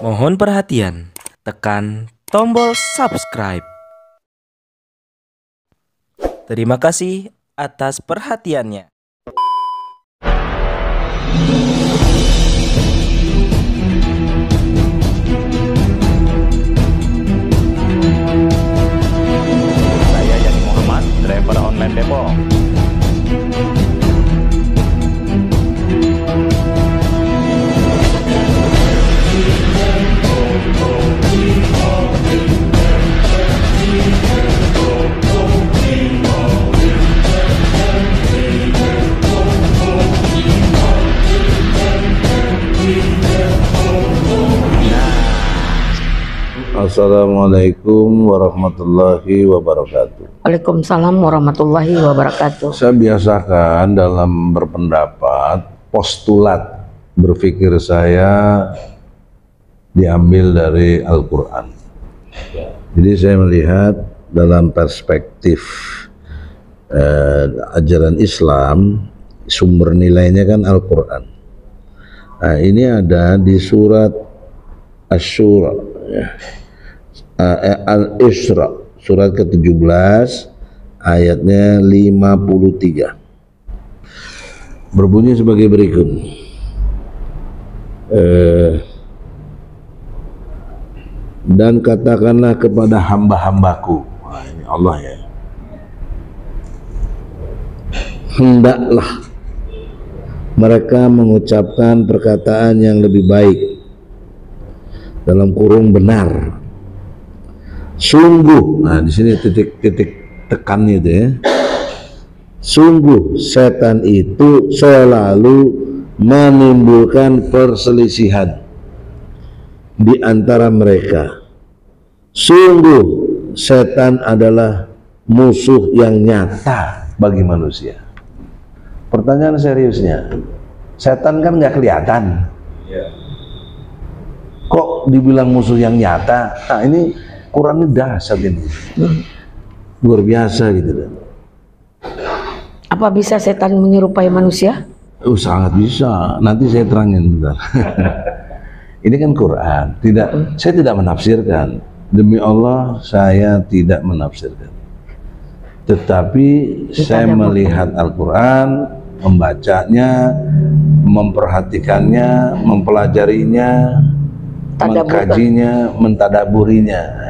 Mohon perhatian, tekan tombol subscribe. Terima kasih atas perhatiannya. Saya Yani Muhammad, driver online Depok. Assalamualaikum warahmatullahi wabarakatuh. Waalaikumsalam warahmatullahi wabarakatuh. Saya biasakan dalam berpendapat, postulat berpikir saya diambil dari Al-Quran. Jadi saya melihat dalam perspektif ajaran Islam, sumber nilainya kan Al-Quran. Nah, ini ada di surat Asy-Syura, ya. Al-Isra surat ke-17 ayatnya 53 berbunyi sebagai berikut. Dan katakanlah kepada hamba-hambaku, ini Allah ya, hendaklah mereka mengucapkan perkataan yang lebih baik, dalam kurung benar. Sungguh, nah di sini titik tekannya itu ya. Sungguh setan itu selalu menimbulkan perselisihan di antara mereka. Sungguh setan adalah musuh yang nyata bagi manusia. Pertanyaan seriusnya, setan kan nggak kelihatan. Kok dibilang musuh yang nyata? Nah ini Quran ini dahsyat ini, luar biasa gitu. Apa bisa setan menyerupai manusia? Sangat bisa. Nanti saya terangin bentar. Ini kan Quran. Saya tidak menafsirkan. Demi Allah, saya tidak menafsirkan. Tetapi saya melihat Al-Quran, membacanya, memperhatikannya, mempelajarinya, mengkajinya, mentadaburinya.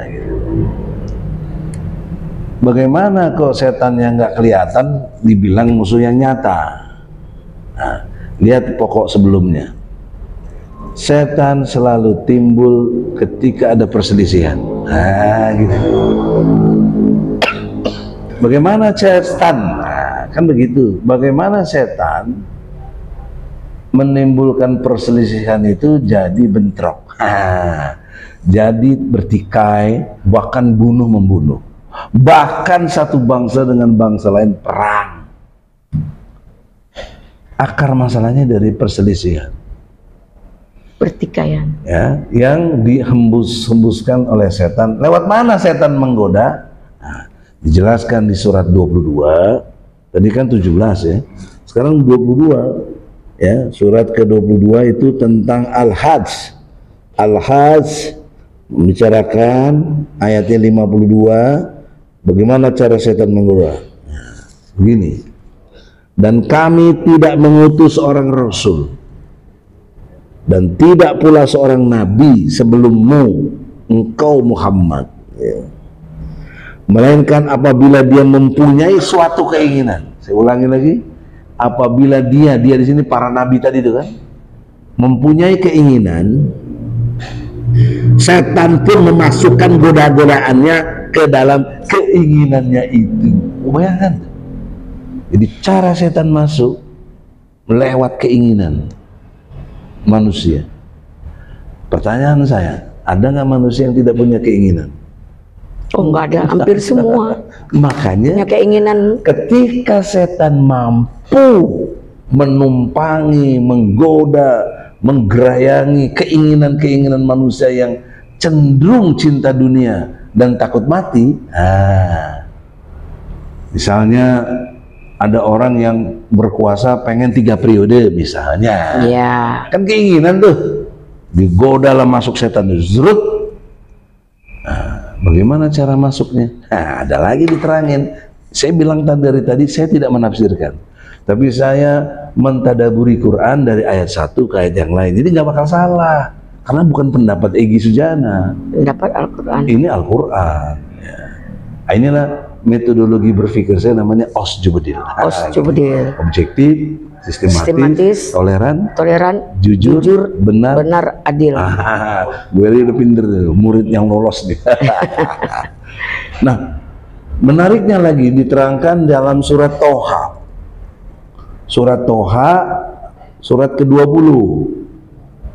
Bagaimana kok setan yang nggak kelihatan dibilang musuh yang nyata? Nah, lihat pokok sebelumnya. Setan selalu timbul ketika ada perselisihan. Nah, gitu. Bagaimana setan? Nah, kan begitu. Bagaimana setan menimbulkan perselisihan itu jadi bentrok, jadi bertikai, bahkan bunuh-membunuh, bahkan satu bangsa dengan bangsa lain perang. Akar masalahnya dari perselisihan, Pertikaian, ya, yang dihembuskan oleh setan. Lewat mana setan menggoda? Nah, dijelaskan di surat 22, tadi kan 17 ya, sekarang 22. Ya, surat ke-22 itu tentang Al-Hajj. Al-Hajj membicarakan ayatnya 52, bagaimana cara setan menggoda. Nah, begini. Dan kami tidak mengutus seorang rasul dan tidak pula seorang nabi sebelummu, engkau Muhammad, ya, melainkan apabila dia mempunyai suatu keinginan. Saya ulangi lagi. Apabila dia di sini para nabi tadi itu kan mempunyai keinginan, setan pun memasukkan goda-godaannya ke dalam keinginannya itu. Bayangkan. Jadi cara setan masuk melewat keinginan manusia. Pertanyaan saya, ada nggak manusia yang tidak punya keinginan? oh nggak ada, hampir semua. Makanya Punya keinginan. ketika setan mampu menumpangi, menggoda, menggerayangi keinginan-keinginan manusia yang cenderung cinta dunia dan takut mati, misalnya ada orang yang berkuasa pengen 3 periode misalnya, Ya. kan keinginan tuh. digoda lah masuk setan, zrut. Nah, bagaimana cara masuknya? Nah, ada lagi diterangin. Saya bilang dari tadi saya tidak menafsirkan, tapi saya mentadaburi Quran dari ayat satu ke ayat yang lain. Jadi nggak bakal salah, karena bukan pendapat Egy Sujana. Pendapat Al-Quran. Ini Al-Quran. Ya. Nah, inilah metodologi berpikir saya, namanya Osjubedil. Osjubedil. Objektif, sistematis, toleran, jujur, benar, adil. Gue udah pinter, murid yang lolos nih. Nah, menariknya lagi diterangkan dalam surat Toha. Surat Toha, surat ke-20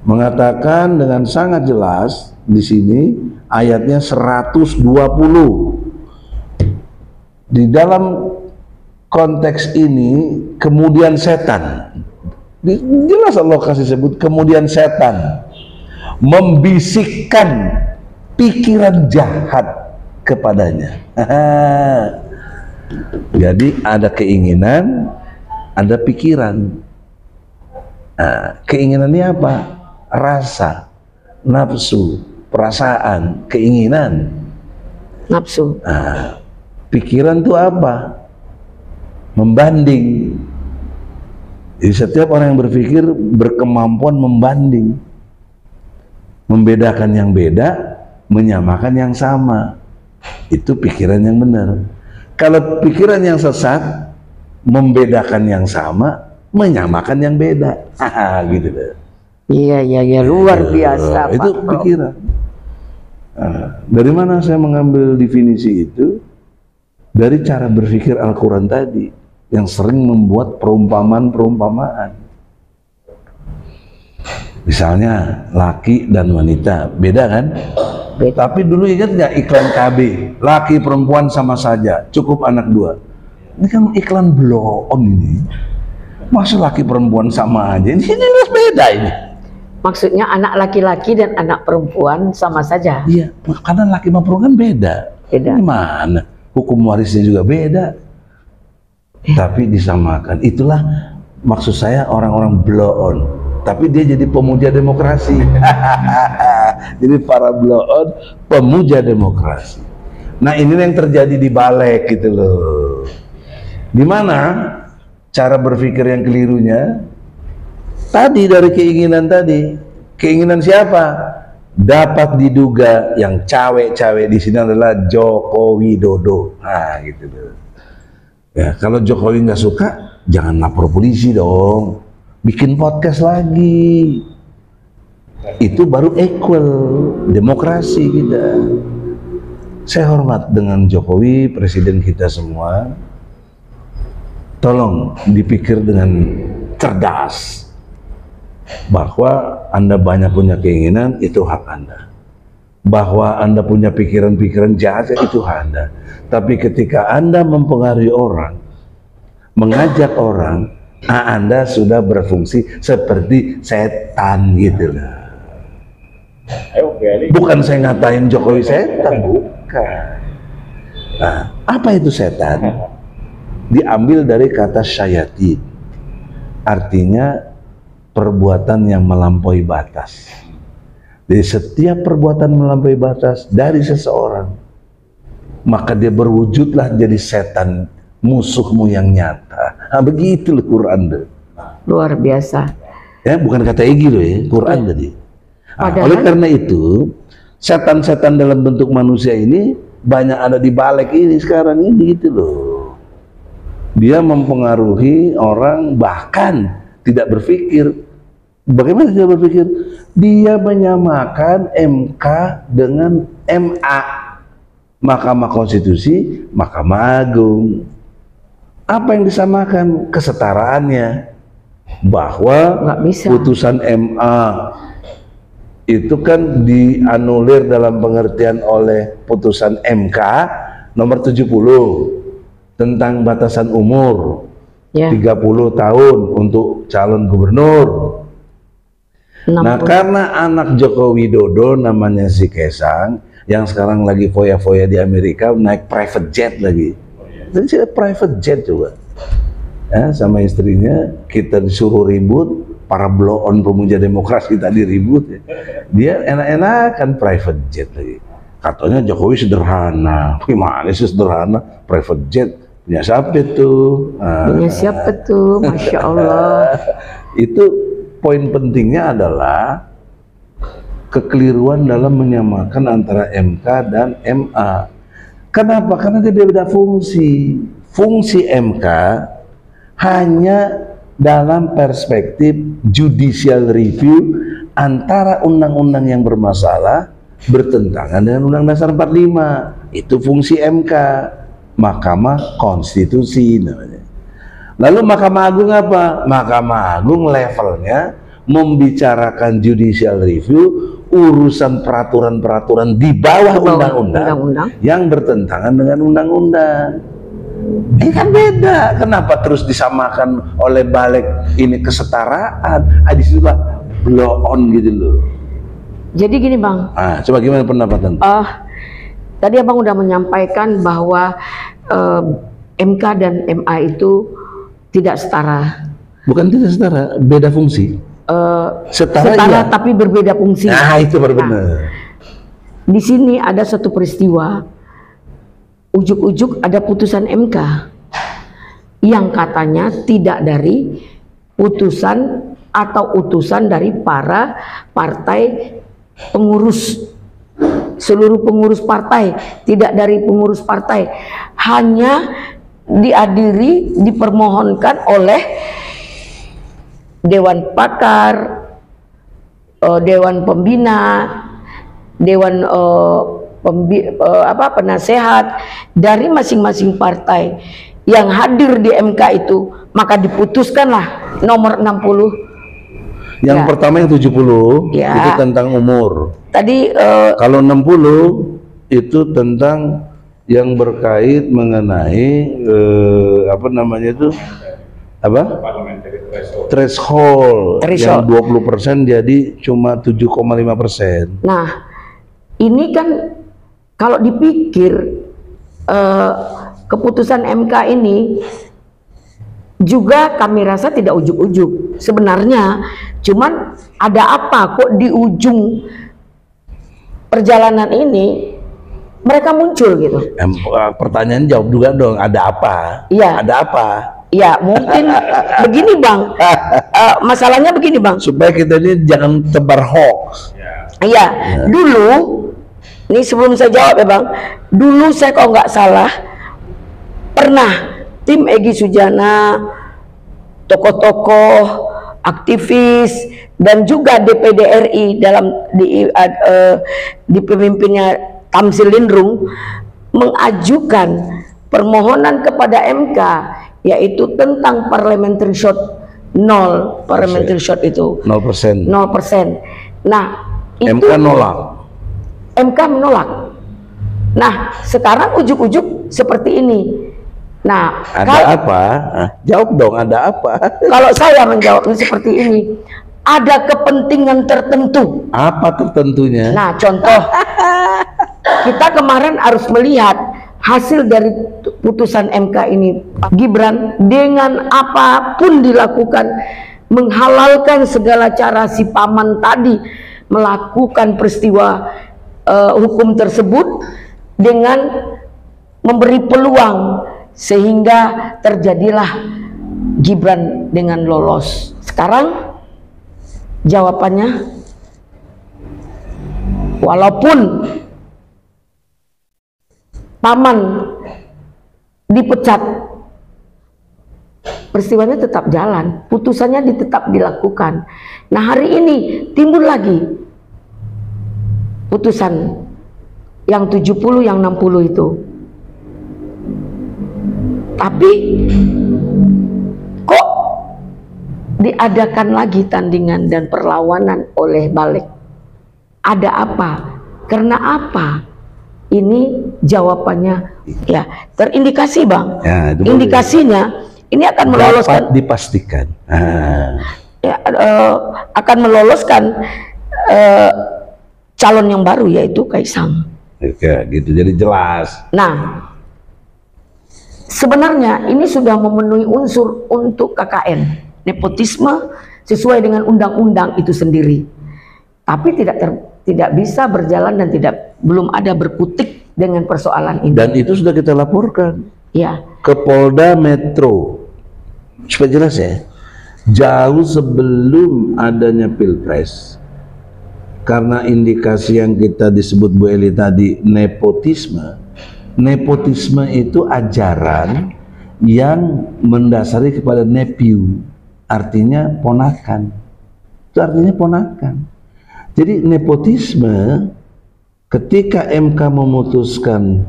mengatakan dengan sangat jelas di sini ayatnya 120. Di dalam konteks ini kemudian setan, jelas Allah kasih sebut, kemudian setan membisikkan pikiran jahat kepadanya. Jadi ada keinginan, ada pikiran. Nah, keinginannya apa? Rasa, nafsu, perasaan, keinginan. Nafsu. Nah, pikiran itu apa? Membanding. Jadi setiap orang yang berpikir berkemampuan membanding, membedakan yang beda, menyamakan yang sama. Itu pikiran yang benar. Kalau pikiran yang sesat, membedakan yang sama, menyamakan yang beda. Gitu deh. Iya, luar biasa. Itu Pak pikiran. Nah, dari mana saya mengambil definisi itu? Dari cara berpikir Al-Quran tadi, yang sering membuat perumpamaan-perumpamaan. Misalnya laki dan wanita, beda kan? Beda. Tapi dulu ingat nggak iklan KB, laki perempuan sama saja, cukup anak dua. Ini kan iklan blow-on ini. Masa laki perempuan sama aja? Ini jelas beda ini. Maksudnya anak laki-laki dan anak perempuan sama saja. Iya, karena laki sama perempuan kan beda. Beda. Gimana? Hukum warisnya juga beda. Tapi disamakan. Itulah maksud saya orang-orang blow on. Tapi dia jadi pemuja demokrasi. Jadi para blow on pemuja demokrasi. Nah, ini yang terjadi di balik gitu loh. Di mana cara berpikir yang kelirunya? Tadi dari keinginan tadi. Keinginan siapa? Dapat diduga yang cawe-cawe di sini adalah Joko Widodo. Nah, gitu loh. Ya, kalau Jokowi nggak suka, jangan lapor polisi dong. Bikin podcast lagi. Itu baru equal demokrasi kita. Saya hormat dengan Jokowi, presiden kita semua. Tolong dipikir dengan cerdas. Bahwa Anda banyak punya keinginan, itu hak Anda. Bahwa Anda punya pikiran-pikiran jahat, itu hak Anda. Tapi ketika Anda mempengaruhi orang, mengajak orang, Anda sudah berfungsi seperti setan gitu loh. Bukan saya ngatain Jokowi setan, bukan. Nah, apa itu setan? Diambil dari kata syayatin. Artinya perbuatan yang melampaui batas. Jadi setiap perbuatan melampaui batas dari seseorang, maka dia berwujudlah jadi setan, musuhmu yang nyata. Nah, begitu loh Quran tuh. Luar biasa. Ya, bukan kata Egy loh ya, Quran tadi. Nah, oleh karena itu, setan-setan dalam bentuk manusia ini banyak ada di balik ini sekarang ini gitu loh. Dia mempengaruhi orang, bahkan tidak berpikir. Bagaimana dia berpikir? Dia menyamakan MK dengan MA, Mahkamah Konstitusi, Mahkamah Agung. Apa yang disamakan? Kesetaraannya. Bahwa putusan MA itu kan dianulir dalam pengertian oleh putusan MK nomor 70 tentang batasan umur 30 tahun untuk calon gubernur. 60. Nah, karena anak Joko Widodo namanya si Kaesang yang sekarang lagi foya-foya di Amerika, naik private jet lagi. Dan private jet juga. Ya, sama istrinya kita disuruh ribut, para blow-on pemuja demokrasi tadi ribut ya. Dia enak-enakan private jet lagi. Katanya Jokowi sederhana. Gimana sih sederhana? Private jet punya siapa tuh? Punya siapa tuh? Masya Allah. Itu poin pentingnya adalah kekeliruan dalam menyamakan antara MK dan MA. Kenapa? Karena dia beda fungsi. Fungsi MK hanya dalam perspektif judicial review antara undang-undang yang bermasalah bertentangan dengan Undang Dasar 45. Itu fungsi MK, Mahkamah Konstitusi namanya. Lalu Mahkamah Agung apa? Mahkamah Agung levelnya membicarakan judicial review urusan peraturan-peraturan di bawah undang-undang yang bertentangan dengan undang-undang. Ini kan beda. Kenapa terus disamakan oleh balik ini kesetaraan? Di situ lah blow on gitu loh. Jadi gini Bang. Coba gimana pendapat Anda? Tadi Abang udah menyampaikan bahwa MK dan MA itu tidak setara. Bukan tidak setara, beda fungsi. Setara iya, tapi berbeda fungsi. Nah itu baru benar. Di sini ada satu peristiwa, ujuk-ujuk ada putusan MK yang katanya tidak dari putusan atau utusan dari para partai pengurus, seluruh pengurus partai, tidak dari pengurus partai, hanya diadili, dipermohonkan oleh Dewan Pakar, Dewan Pembina, Dewan penasehat dari masing-masing partai yang hadir di MK itu, maka diputuskanlah nomor 60. Yang pertama yang 70 itu tentang umur. Tadi kalau 60 itu tentang yang berkait mengenai apa namanya itu? Apa? Threshold. Yang 20% jadi cuma 7,5%. Nah, ini kan kalau dipikir keputusan MK ini juga kami rasa tidak ujuk-ujuk sebenarnya, cuman ada apa kok di ujung perjalanan ini mereka muncul gitu. Pertanyaan jawab juga dong, ada apa? Iya. Ada apa? Ya mungkin begini Bang, masalahnya begini Bang, supaya kita ini jangan tebar hoax. Iya, dulu, ini sebelum saya jawab ya Bang, dulu saya kalau nggak salah pernah tim Egy Sujana, tokoh-tokoh, aktivis, dan juga DPD RI di pemimpinnya Tamsil Lindrung mengajukan permohonan kepada MK, yaitu tentang parliamentary shot 0, parliamentary shot itu 0%. Nah, itu MK nolak. MK menolak. Nah, sekarang ujuk-ujuk seperti ini. Nah, ada apa? Jawab dong, ada apa? Kalau saya menjawabnya seperti ini, ada kepentingan tertentu. Apa tertentunya? Nah, contoh, kita kemarin harus melihat hasil dari putusan MK ini. Gibran dengan apapun dilakukan, menghalalkan segala cara si paman tadi melakukan peristiwa hukum tersebut dengan memberi peluang sehingga terjadilah Gibran dengan lolos. Sekarang jawabannya, walaupun paman dipecat, peristiwanya tetap jalan, putusannya tetap dilakukan. Nah, hari ini timbul lagi putusan yang 70, yang 60 itu. Tapi kok diadakan lagi tandingan dan perlawanan oleh balik? Ada apa? Karena apa? Ini jawabannya ya terindikasi Bang. Ya, indikasinya ini akan meloloskan. Dapat dipastikan. Ya, akan meloloskan calon yang baru, yaitu Kaisang. Oke, gitu. Jadi jelas. Nah, sebenarnya ini sudah memenuhi unsur untuk KKN, nepotisme sesuai dengan undang-undang itu sendiri. Tapi tidak bisa berjalan dan belum ada berkutik dengan persoalan ini. Dan itu sudah kita laporkan Ya, ke Polda Metro. Supaya jelas ya, jauh sebelum adanya Pilpres, karena indikasi yang kita disebut Bu Eli tadi, nepotisme. Nepotisme itu ajaran yang mendasari kepada nephew, artinya ponakan. Itu artinya ponakan. Jadi nepotisme, ketika MK memutuskan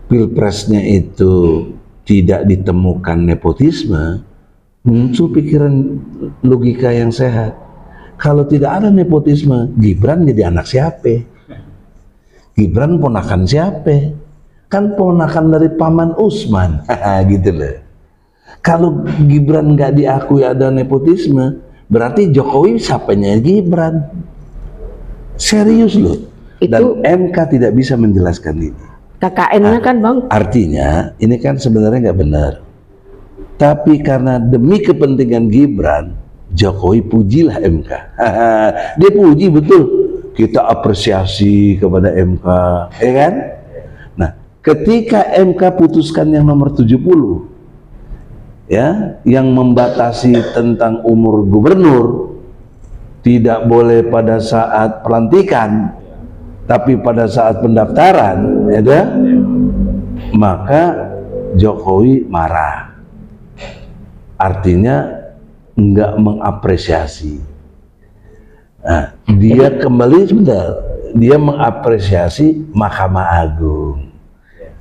Pilpresnya itu tidak ditemukan nepotisme, muncul pikiran logika yang sehat. Kalau tidak ada nepotisme, Gibran jadi anak siapa? Gibran ponakan siapa? Kan ponakan dari Paman Usman, gitu loh. Kalau Gibran nggak diakui ada nepotisme, berarti Jokowi siapanya Gibran? Serius loh. Dan MK tidak bisa menjelaskan ini. KKN-nya kan Bang. Artinya ini kan sebenarnya nggak benar. Tapi karena demi kepentingan Gibran, Jokowi pujilah MK. Dia puji betul. Kita apresiasi kepada MK, ya kan? Nah, ketika MK putuskan yang nomor 70, ya, yang membatasi tentang umur gubernur, tidak boleh pada saat pelantikan, tapi pada saat pendaftaran, ya, maka Jokowi marah. Artinya nggak mengapresiasi. Nah, dia kembali sebentar, dia mengapresiasi Mahkamah Agung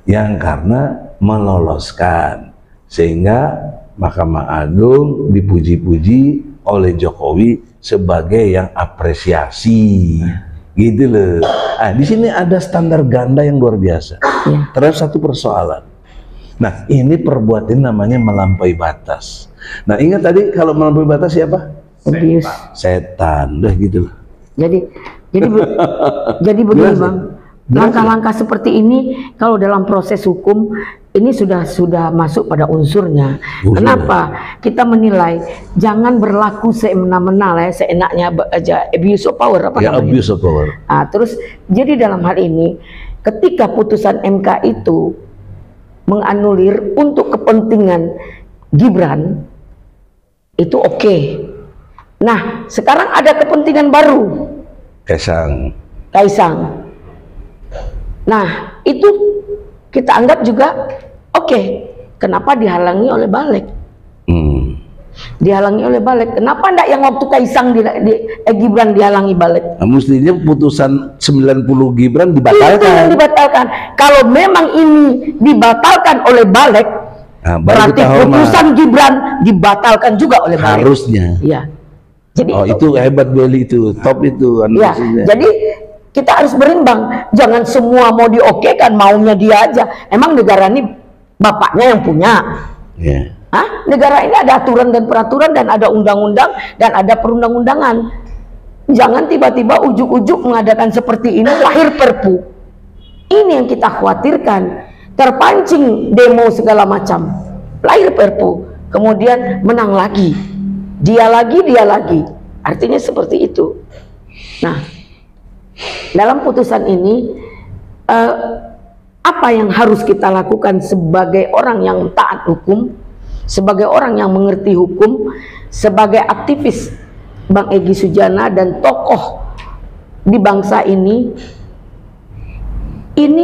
yang karena meloloskan, sehingga Mahkamah Agung dipuji-puji oleh Jokowi sebagai yang apresiasi. Gitu loh. Nah, di sini ada standar ganda yang luar biasa. Terhadap satu persoalan. Nah, ini perbuatan namanya melampaui batas. Nah, ingat tadi kalau melampaui batas siapa? Abuse. Setan. Udah gitu loh. Jadi begini Bang. Langkah-langkah seperti ini kalau dalam proses hukum ini sudah masuk pada unsurnya. Kenapa? Kita menilai jangan berlaku semena-mena lah, seenaknya aja, abuse of power apa namanya? Abuse of power. Nah, terus jadi dalam hal ini ketika putusan MK itu menganulir untuk kepentingan Gibran itu oke. Nah, sekarang ada kepentingan baru. Kaisang. Nah, itu kita anggap juga oke. Kenapa dihalangi oleh Balik? Dihalangi oleh Balik. Kenapa enggak yang waktu Kaisang Gibran dihalangi Balik? Nah, mestinya putusan 90 Gibran dibatalkan. Itu yang dibatalkan. Kalau memang ini dibatalkan oleh Balik, nah, berarti putusan Gibran dibatalkan juga oleh Balik. Harusnya. Iya. Jadi itu hebat Beli itu, top itu. Ya, jadi kita harus berimbang, jangan semua mau diokekan, maunya dia aja. Emang negara ini bapaknya yang punya. Yeah. Hah? Negara ini ada aturan dan peraturan dan ada undang-undang dan ada perundang-undangan. Jangan tiba-tiba ujuk-ujuk mengadakan seperti ini, lahir Perpu. Ini yang kita khawatirkan. Terpancing demo segala macam, lahir Perpu, kemudian menang lagi. Dia lagi. Artinya seperti itu. Nah, dalam putusan ini apa yang harus kita lakukan sebagai orang yang taat hukum, sebagai orang yang mengerti hukum, sebagai aktivis Bang Egy Sujana dan tokoh di bangsa ini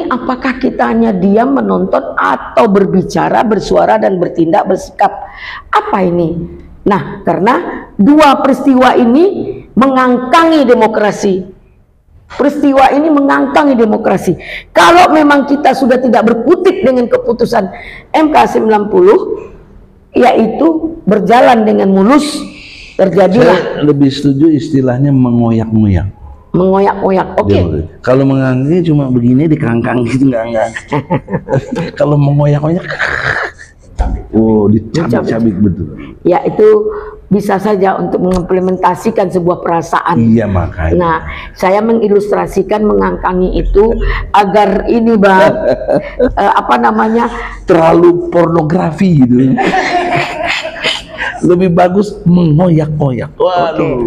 apakah kita hanya diam menonton atau berbicara, bersuara dan bertindak, bersikap? Apa ini? Nah, karena dua peristiwa ini mengangkangi demokrasi. Peristiwa ini mengangkangi demokrasi. Kalau memang kita sudah tidak berkutik dengan keputusan MK 90, yaitu berjalan dengan mulus, terjadilah. Saya lebih setuju istilahnya mengoyak-ngoyak. Mengoyak-ngoyak, oke. Kalau mengangkangi cuma begini dikangkang gitu, enggak. Kalau mengoyak-ngoyak, dicabik-cabik betul. Ya, itu bisa saja untuk mengimplementasikan sebuah perasaan. Iya, makanya. Nah, saya mengilustrasikan mengangkangi itu agar ini Bang, apa namanya, terlalu pornografi gitu. Lebih bagus mengoyak-oyak. Waduh.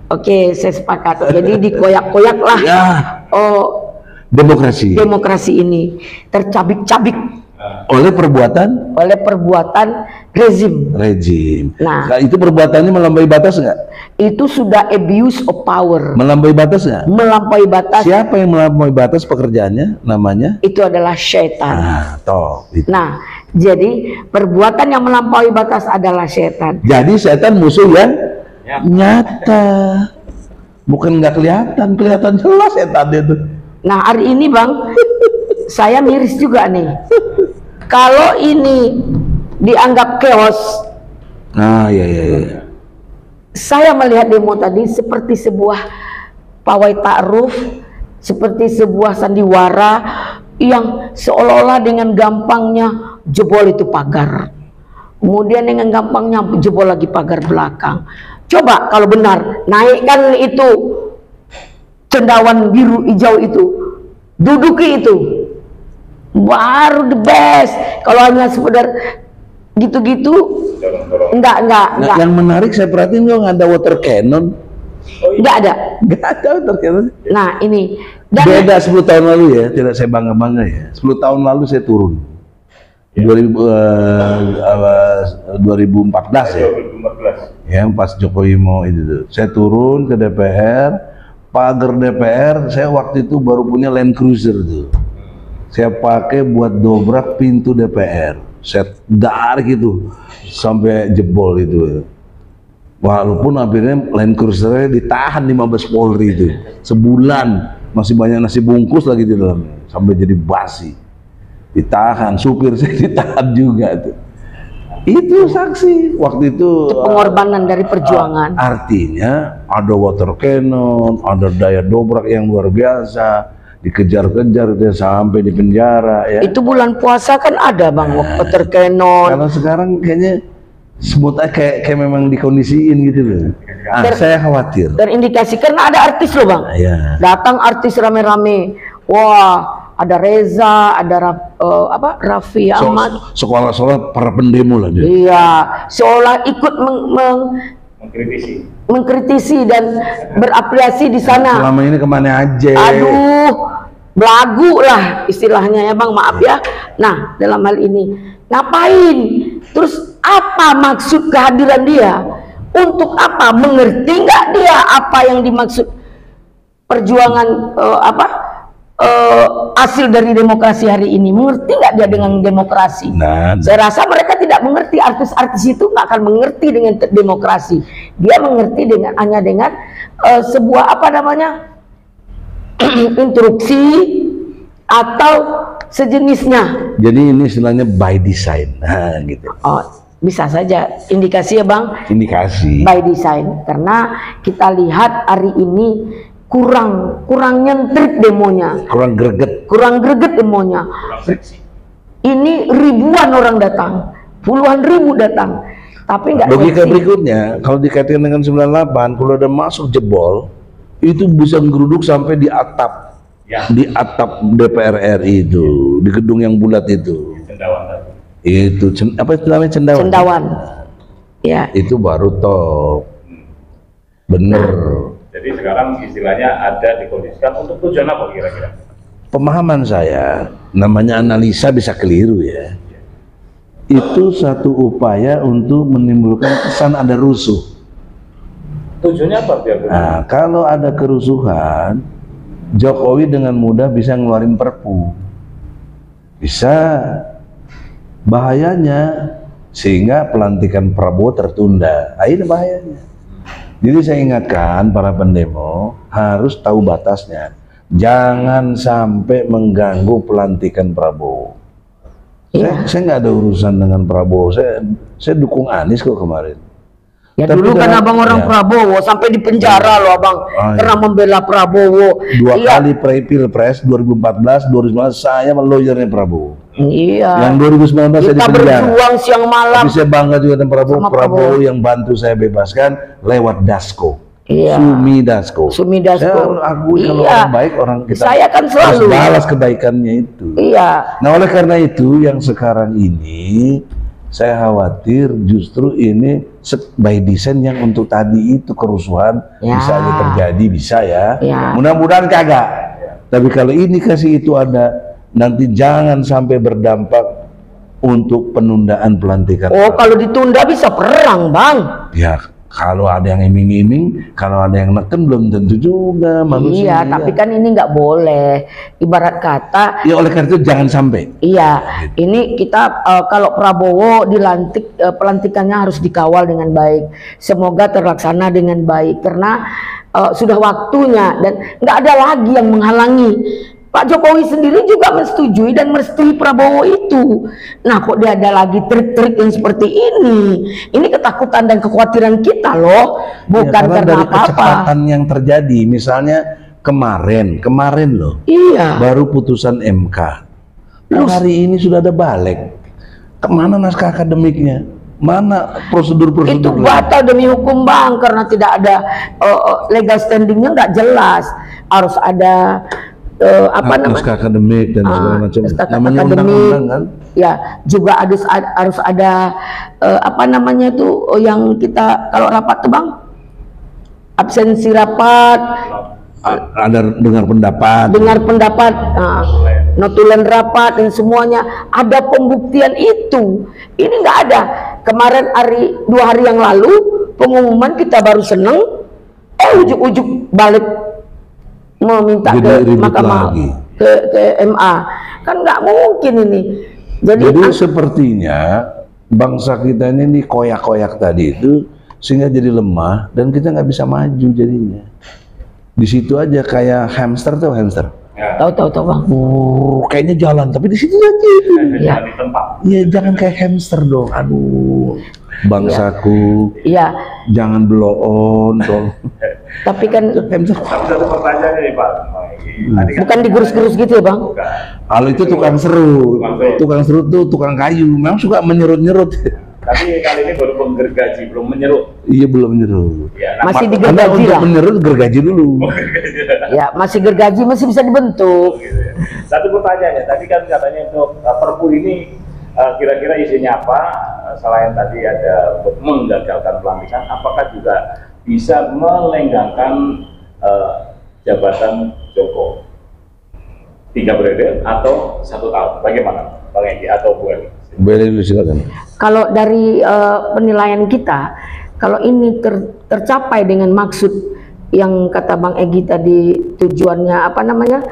Oke, saya sepakat. Jadi dikoyak-koyak lah. Ya, Oh, demokrasi ini tercabik-cabik oleh perbuatan rezim. Nah, Nah, itu perbuatannya melampaui batas nggak? itu sudah abuse of power. Melampaui batas nggak? Melampaui batas Siapa yang melampaui batas pekerjaannya? Namanya? itu adalah setan. Itu. Nah, jadi perbuatan yang melampaui batas adalah setan. Jadi setan musuh yang nyata, bukan nggak kelihatan jelas setan itu. Nah, hari ini Bang, saya miris juga nih. Kalau ini dianggap chaos, Nah, iya. saya melihat demo tadi seperti sebuah pawai ta'ruf, seperti sebuah sandiwara yang seolah-olah dengan gampangnya jebol itu pagar. Kemudian dengan gampangnya jebol lagi pagar belakang. Coba kalau benar, naikkan itu cendawan biru hijau itu, duduki itu, baru the best. Kalau hanya sekedar gitu-gitu, enggak. Nah, yang menarik saya perhatiin kok nggak ada water cannon. Nggak ada. Nggak ada water cannon. Nah ini Beda 10 tahun lalu ya, tidak saya bangga-bangga ya. 10 tahun lalu saya turun. 2014 ya. Ya, pas Jokowi mau itu tuh. Saya turun ke DPR, pagar DPR, saya waktu itu baru punya Land Cruiser tuh. Saya pakai buat dobrak pintu DPR. Saya tarik itu sampai jebol itu. Walaupun akhirnya Land Cruiser-nya ditahan di Mabes Polri itu. Sebulan masih banyak nasi bungkus lagi di dalamnya sampai jadi basi. Ditahan, supir saya ditahan juga tuh. Itu saksi waktu itu pengorbanan dari perjuangan. Artinya ada water cannon, ada daya dobrak yang luar biasa, dikejar-kejar sampai di penjara ya. Itu bulan puasa kan ada Bang, water cannon. Kalau sekarang kayaknya sebut aja kayak memang dikondisiin gitu loh. Saya khawatir. Terindikasi karena ada artis loh Bang. Ya. Datang artis rame-rame. Wah, ada Reza, ada Raffi Ahmad. Sekolah-sekolah para pendemo lah dia. Iya, seolah ikut mengkritisi dan berapresiasi di sana. Selama ini kemana aja? Aduh, belagu lah istilahnya ya Bang, maaf ya. Nah, dalam hal ini ngapain? Terus apa maksud kehadiran dia? Untuk apa? Mengerti nggak dia apa yang dimaksud perjuangan hasil dari demokrasi hari ini? Mengerti nggak dia dengan demokrasi? Nah. Saya rasa mereka tidak mengerti. Artis-artis itu nggak akan mengerti dengan demokrasi. Dia mengerti hanya dengan sebuah instruksi atau sejenisnya. Jadi ini istilahnya by design, nah, gitu. Oh, bisa saja indikasi ya Bang. Indikasi. By design, karena kita lihat hari ini kurang nyentrik demonya, Kurang greget demonya. Ini ribuan orang datang, puluhan ribu datang, tapi nggak. Logika berikutnya, kalau dikaitkan dengan 98, kalau ada masuk jebol, itu bisa geruduk sampai di atap, di atap DPR RI itu, di gedung yang bulat itu. Itu apa itu namanya cendawan? Ya. Itu baru top, bener. Jadi sekarang istilahnya ada dikondisikan untuk tujuan apa kira-kira? Pemahaman saya, namanya analisa bisa keliru ya. Itu satu upaya untuk menimbulkan kesan ada rusuh. Tujuannya apa biar? Nah, kalau ada kerusuhan, Jokowi dengan mudah bisa ngeluarin perpu. Bisa. Bahayanya sehingga pelantikan Prabowo tertunda. Nah, ini bahayanya. Jadi saya ingatkan para pendemo harus tahu batasnya. Jangan sampai mengganggu pelantikan Prabowo. Saya nggak ada urusan dengan Prabowo. Saya dukung Anies kok kemarin. Ya dulu kan abang orang Prabowo sampai di penjara loh abang karena membela Prabowo. Dua kali Pilpres 2014, 2019 saya lawyernya Prabowo. Iya. Yang 2019 saya di penjara. Kita berjuang siang malam. Tapi saya bangga juga dengan Prabowo. Prabowo yang bantu saya bebaskan lewat Dasko. Iya. Sumi Dasko. Saya akui kalau orang baik orang kita. Saya kan selalu harus balas kebaikannya itu. Iya. Nah oleh karena itu yang sekarang ini Saya khawatir justru ini by design yang untuk tadi itu kerusuhan bisa aja terjadi, bisa ya. Mudah-mudahan kagak. Tapi kalau ini kasih itu ada, nanti jangan sampai berdampak untuk penundaan pelantikan. Oh, kalau ditunda bisa perang, Bang. Ya, kalau ada yang iming-iming, kalau ada yang neken belum tentu juga manusia. Iya, tapi kan ini nggak boleh. Ibarat kata. Ya oleh karena itu jangan sampai. Iya, ini kita kalau Prabowo dilantik, pelantikannya harus dikawal dengan baik. Semoga terlaksana dengan baik karena sudah waktunya dan nggak ada lagi yang menghalangi. Pak Jokowi sendiri juga menyetujui dan merestui Prabowo itu. Nah, kok dia ada lagi trik-trik yang seperti ini? Ini ketakutan dan kekhawatiran kita loh, bukan ya, karena dari apa-apa. Kecepatan yang terjadi, misalnya kemarin loh, baru putusan MK. Dan hari ini sudah ada balik. Kemana naskah akademiknya? Mana prosedur-prosedur? Itu batal demi hukum, Bang, karena tidak ada legal standingnya, nggak jelas. Harus ada naskah akademik dan segala macam. Namanya undang-undang kan? Ya, juga harus ada yang kita kalau rapat tuh, Bang, absensi rapat, ada dengar pendapat, notulen rapat dan semuanya ada pembuktian itu. Ini nggak ada. Kemarin 2 hari yang lalu pengumuman kita baru seneng, ujuk-ujuk balik meminta ke mahkamah ke MA, kan nggak mungkin ini. Jadi sepertinya bangsa kita ini dikoyak-koyak tadi itu sehingga jadi lemah dan kita nggak bisa maju jadinya. Di situ aja kayak hamster, tuh hamster. Ya. Tahu Bang. Kayaknya jalan tapi di situ aja. Ya. Iya, jangan kayak hamster dong. Aduh, bangsaku. Iya. Jangan blow on dong. Tapi kan hamster. Satu pertanyaan nih Pak. Bukan digerus-gerus gitu ya, Bang? Kalau itu tukang seru tuh tukang kayu, memang suka menyerut-nyerut. Tapi kali ini baru menggergaji, belum menyerut. Iya, belum menyerut. Ya, masih digergaji lah. Menyerut gergaji dulu. Ya, masih gergaji, masih bisa dibentuk. Satu pertanyaannya, tadi kan katanya untuk Perpu ini kira-kira isinya apa? Selain tadi ada untuk menggagalkan pelantikan, apakah juga bisa melenggangkan jabatan Joko 3 periode atau 1 tahun? Bagaimana, Bang Egy atau Bu Eli? Boleh dulu, silakan. Kalau dari penilaian kita, kalau ini tercapai dengan maksud yang kata Bang Egy tadi, tujuannya apa namanya?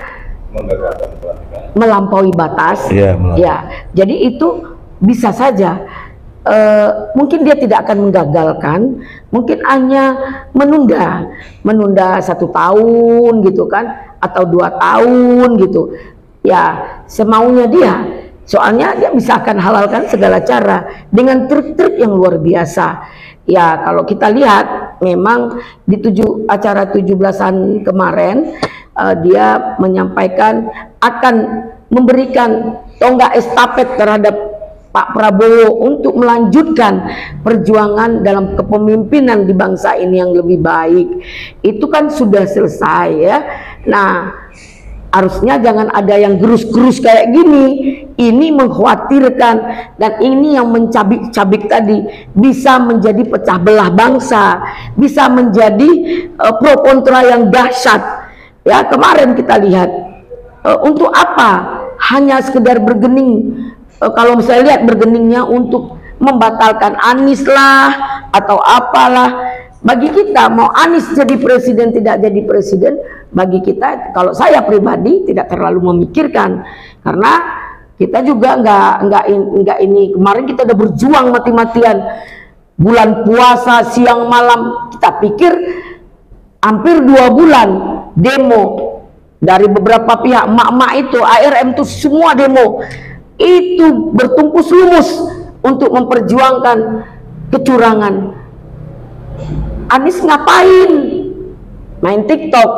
Menggagalkan pelantikan. Melampaui batas. Ya, jadi itu bisa saja. Mungkin dia tidak akan menggagalkan, mungkin hanya menunda 1 tahun gitu kan, atau 2 tahun gitu. Ya, semaunya dia. Soalnya dia bisa akan halalkan segala cara dengan trik-trik yang luar biasa. Ya, kalau kita lihat memang di acara 17-an kemarin dia menyampaikan akan memberikan tonggak estafet terhadap Pak Prabowo untuk melanjutkan perjuangan dalam kepemimpinan di bangsa ini yang lebih baik. Itu kan sudah selesai ya. Nah, harusnya jangan ada yang gerus-gerus kayak gini. Ini mengkhawatirkan dan ini yang mencabik-cabik tadi bisa menjadi pecah belah bangsa, bisa menjadi pro kontra yang dahsyat. Ya, kemarin kita lihat untuk apa? Hanya sekedar bergening. Kalau misalnya lihat bergeningnya untuk membatalkan Anies lah atau apalah. Bagi kita mau Anies jadi presiden tidak jadi presiden, bagi kita, kalau saya pribadi tidak terlalu memikirkan, karena kita juga nggak ini. Kemarin kita udah berjuang mati-matian, bulan puasa siang malam, kita pikir hampir 2 bulan demo dari beberapa pihak, emak-emak itu, ARM itu semua demo itu bertungkus lumus untuk memperjuangkan kecurangan. Anies ngapain? Main TikTok,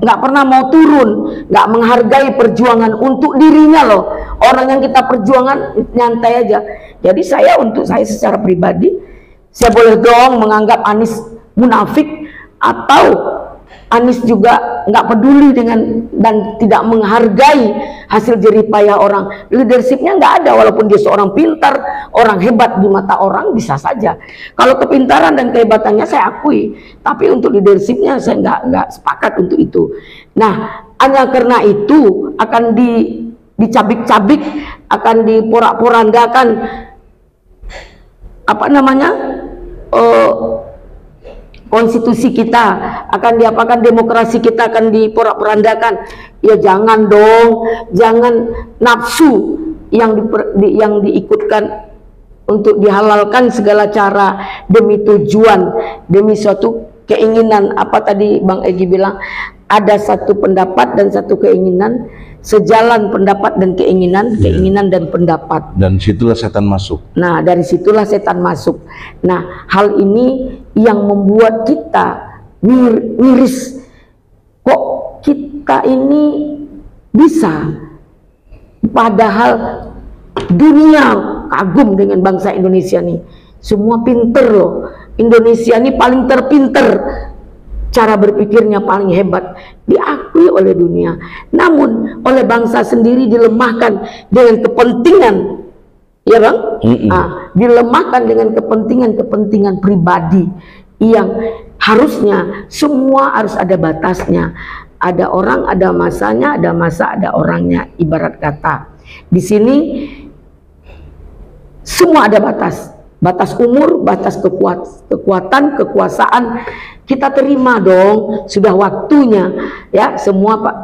nggak pernah mau turun, nggak menghargai perjuangan untuk dirinya loh. Orang yang kita perjuangan nyantai aja. Jadi untuk saya secara pribadi, saya boleh dong menganggap Anies munafik atau Anies juga nggak peduli dengan dan tidak menghargai hasil jeripayah orang. Leadershipnya nggak ada, walaupun dia seorang pintar, orang hebat di mata orang bisa saja. Kalau kepintaran dan kehebatannya saya akui, tapi untuk leadershipnya saya nggak sepakat untuk itu. Nah, hanya karena itu akan dicabik-cabik, akan diporak-porandakan, apa namanya? Konstitusi kita akan diapakan, demokrasi kita akan diporak-porandakan. Ya jangan dong, jangan nafsu yang diikutkan untuk dihalalkan segala cara demi tujuan, demi suatu keinginan. Apa tadi Bang Egy bilang, ada satu pendapat dan satu keinginan, sejalan pendapat dan keinginan, keinginan dan pendapat. Dan situlah setan masuk. Nah, dari situlah setan masuk. Nah, hal ini yang membuat kita miris. Kok kita ini bisa? Padahal dunia kagum dengan bangsa Indonesia nih. Semua pinter loh. Indonesia ini paling terpinter. Cara berpikirnya paling hebat, diakui oleh dunia. Namun oleh bangsa sendiri dilemahkan dengan kepentingan, ya Bang? Dilemahkan dengan kepentingan pribadi yang harusnya semua harus ada batasnya. Ada orang, ada masanya, ada masa, ada orangnya. Ibarat kata, di sini semua ada batas. Batas umur, batas kekuatan, kekuasaan, kita terima dong, sudah waktunya ya. Semua Pak,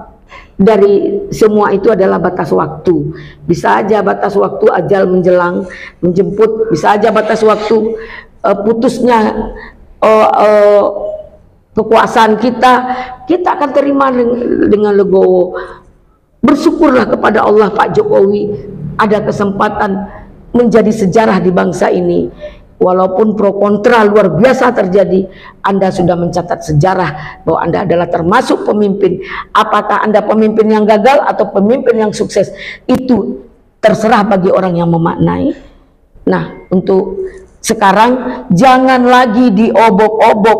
dari semua itu adalah batas waktu. Bisa aja batas waktu ajal menjelang, menjemput, bisa aja batas waktu putusnya kekuasaan kita akan terima dengan legowo. Bersyukurlah kepada Allah Pak Jokowi ada kesempatan menjadi sejarah di bangsa ini. Walaupun pro kontra luar biasa terjadi, Anda sudah mencatat sejarah bahwa Anda adalah termasuk pemimpin. Apakah Anda pemimpin yang gagal atau pemimpin yang sukses, itu terserah bagi orang yang memaknai. Nah, untuk sekarang jangan lagi diobok-obok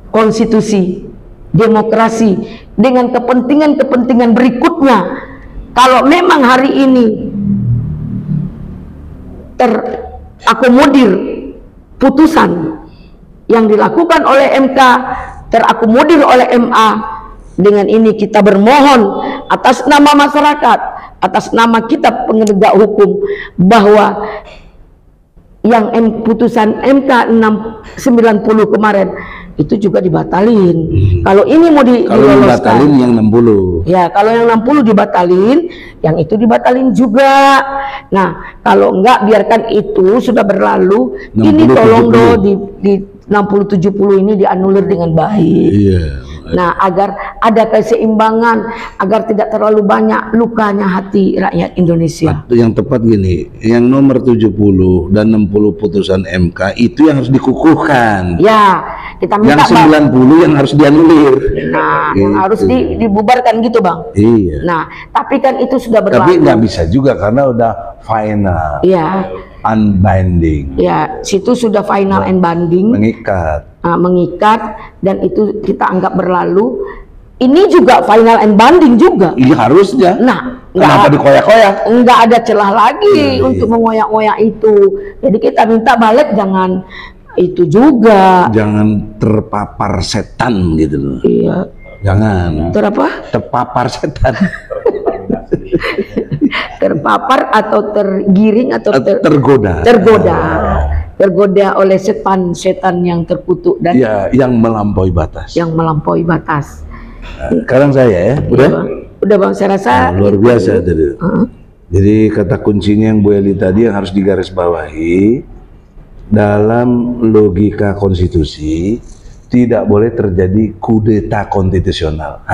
konstitusi, demokrasi dengan kepentingan-kepentingan berikutnya. Kalau memang hari ini terakomodir putusan yang dilakukan oleh MK, terakomodir oleh MA, dengan ini kita bermohon atas nama masyarakat, atas nama kita penegak hukum, bahwa yang putusan MK 690 kemarin itu juga dibatalin. Kalau ini mau diloloskan, dibatalin yang 60. ya kalau yang 60 dibatalin, yang itu dibatalin juga. Nah, kalau enggak biarkan itu sudah berlalu. 60, ini tolong 70. dong di 60-70 ini dianulir dengan baik. Iya. Nah, agar ada keseimbangan, agar tidak terlalu banyak lukanya hati rakyat Indonesia. Yang tepat gini, yang nomor 70 dan 60 putusan MK itu yang harus dikukuhkan. Ya, kita minta Yang 90 yang harus dianulir. Nah, yang Gitu. harus dibubarkan gitu Bang. Iya. Nah, tapi kan itu sudah Tapi berlalu. nggak bisa juga karena udah final, Ya, unbinding, ya, situ sudah final and binding. mengikat. Mengikat, dan itu kita anggap berlalu. Ini juga final and binding juga. Iya harusnya. Nah, Kenapa dikoyak-koyak? nggak ada celah lagi Iya. untuk mengoyak-ngoyak itu. Jadi kita minta balik jangan itu juga. Jangan terpapar setan gitu loh. Iya. Jangan Terapa? terpapar setan. Terpapar atau tergiring atau Tergoda. tergoda oleh setan yang terkutuk dan Ya, yang melampaui batas. yang melampaui batas. Sekarang saya ya, udah. Udah Bang, saya rasa Luar biasa tadi. Heeh. Jadi kata kuncinya yang Bu Eli tadi yang harus digarisbawahi dalam logika konstitusi, tidak boleh terjadi kudeta konstitusional.